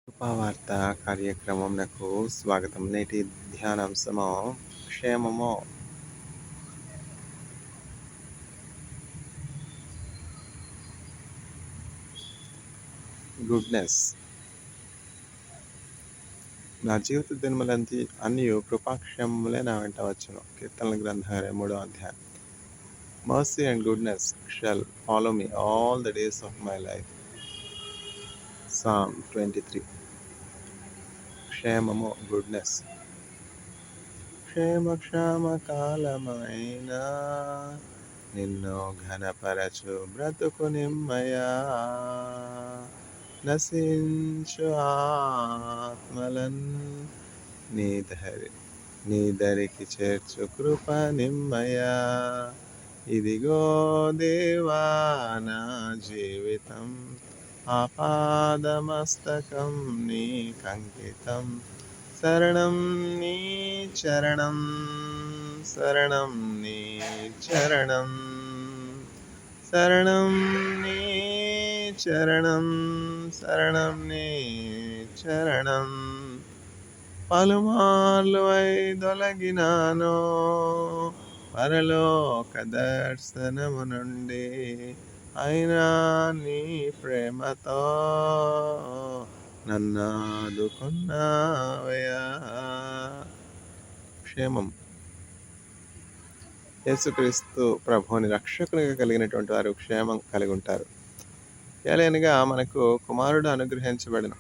కృపావార్త కార్యక్రమంనకు స్వాగతం. నేటి ధ్యానాంశము క్షేమము. గుడ్నెస్. నా జీవిత దినములంతి అన్నియు కృపాక్షేమములే నా వెంట వచ్చును. కీర్తనల గ్రంథం 23వ అధ్యాయం. Mercy and goodness shall follow me all the days of my life. Psalm 23. క్షేమము, గుడ్నెస్. క్షేమ కాలమైనా నిన్ను ఘనపరచు బ్రతుకు నిమ్మయా. నశించు ఆత్మలన్ నీ దరికి చేర్చు కృప నిమ్మయా. ఇదిగో దేవా నా జీవితం, ఆపాదమస్తకం నీ కంకితం. శరణం నీ చరణం, శరణం నీ చరణం, శరణం నీ చరణం, శరణం నీ చరణం. పలుమార్లు వైదొలగినాను పరలోక దర్శనము నుండి, అయినా నీ ప్రేమతో నన్నాదుకున్నావయ్యా. క్షేమం. యేసుక్రీస్తు ప్రభువుని రక్షకునిగా కలిగినటువంటి వారు క్షేమం కలిగి ఉంటారు. ఏలైనగా మనకు కుమారుడు అనుగ్రహించబడిన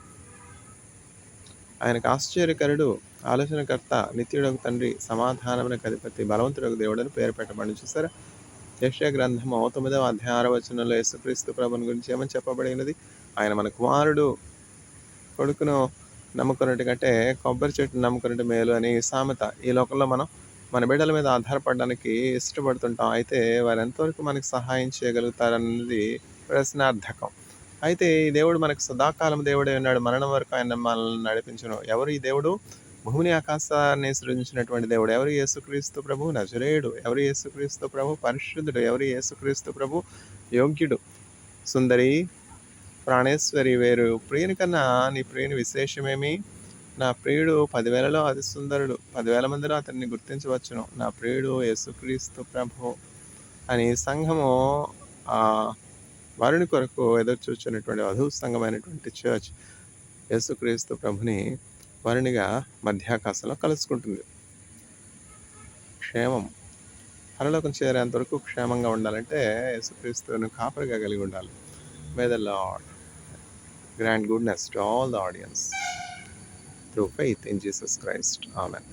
ఆయనకు ఆశ్చర్యకరుడు, ఆలోచనకర్త, నిత్యుడకు తండ్రి, సమాధానమునకు అధిపతి, బలవంతుడకు దేవుడని పేరు పెట్టబడి. చూసారా, యెషయా గ్రంథము 9వ అధ్యాయం 6వ వచనంలో యేసుక్రీస్తు ప్రభుని గురించి ఏమని చెప్పబడినది? ఆయన మన కుమారుడు. కొడుకును నమ్ముకున్నట్టు కంటే కొబ్బరి చెట్టును నమ్ముకున్నట్టు మేలు అని సామెత. ఈ లోకంలో మనం మన బిడ్డల మీద ఆధారపడడానికి ఇష్టపడుతుంటాం. అయితే వారు ఎంతవరకు మనకు సహాయం చేయగలుగుతారన్నది ప్రశ్నార్థకం. అయితే ఈ దేవుడు మనకు సదాకాలం దేవుడే ఉన్నాడు. మరణం వరకు ఆయన మనల్ని నడిపించును. ఎవరు ఈ దేవుడు? భూమిని ఆకాశాన్ని సృజించినటువంటి దేవుడు. ఎవరు? యేసుక్రీస్తు ప్రభు నజరేయుడు. ఎవరు? యేసుక్రీస్తు ప్రభు పరిశుద్ధుడు. ఎవరు? యేసుక్రీస్తు ప్రభు యోగ్యుడు. సుందరి, ప్రాణేశ్వరి, వేరు ప్రియుని కన్నా నీ ప్రియుని విశేషమేమి? నా ప్రియుడు 10,000లో అతి సుందరుడు, 10,000 మందిలో అతన్ని గుర్తించవచ్చును. నా ప్రియుడు యేసుక్రీస్తు ప్రభు అని సంఘము వరుని కొరకు ఎదురు చూస్తున్నటువంటి వధువు సంఘమైనటువంటి చర్చ్ యేసుక్రీస్తు ప్రభుని వరునిగా మధ్యాకాశంలో కలుసుకుంటుంది. క్షేమం. పరలోకం చేరేంత వరకు క్షేమంగా ఉండాలంటే యేసుక్రీస్తును కాపరిగా కలిగి ఉండాలి. May the Lord grant goodness to all the audience through faith in Jesus Christ. Amen.